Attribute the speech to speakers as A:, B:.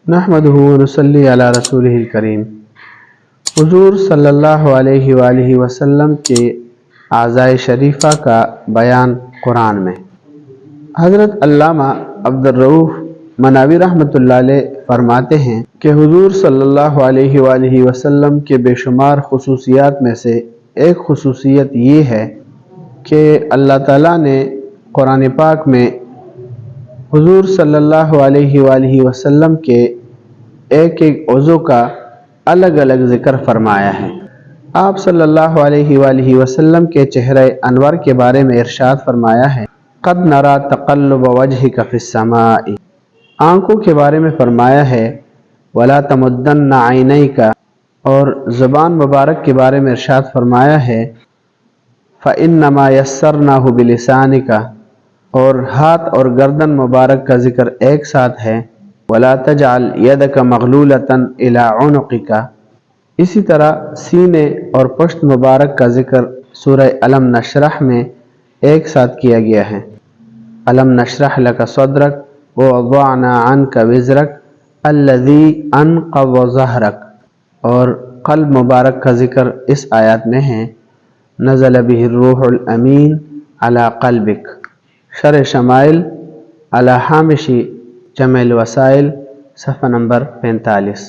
A: نحمدہ ونصلی علی رسولہ الکریم۔ حضور صلی اللہ علیہ وآلہ وسلم کے اعضائے شریفہ کا بیان قرآن میں۔ حضرت علامہ عبدالرؤف مناوی رحمۃ اللہ علیہ فرماتے ہیں کہ حضور صلی اللہ علیہ وآلہ وسلم کے بے شمار خصوصیات میں سے ایک خصوصیت یہ ہے کہ اللہ تعالیٰ نے قرآن پاک میں حضور صلی اللہ علیہ وآلہ وسلم کے ایک ایک عضو کا الگ الگ ذکر فرمایا ہے۔ آپ صلی اللہ علیہ وآلہ وسلم کے چہرہ انور کے بارے میں ارشاد فرمایا ہے، قد نرى تقلب وجهك في السماء۔ آنکھوں کے بارے میں فرمایا ہے، ولا تمدن عینیک، اور زبان مبارک کے بارے میں ارشاد فرمایا ہے، فإنما یسرناہ بلسانک، اور ہاتھ اور گردن مبارک کا ذکر ایک ساتھ ہے، ولا تجعل یدک مغلولۃ الی عنقک۔ اسی طرح سینے اور پشت مبارک کا ذکر سورہ الم نشرح میں ایک ساتھ کیا گیا ہے، الم نشرح لک صدرک ووضعنا عنک وزرک الذی انقض ظہرک، اور قلب مبارک کا ذکر اس آیات میں ہے، نزل بہ الروح الامین علی قلبک۔ شرح شمائل علی ہامش جمع الوسائل، صفحہ نمبر 45۔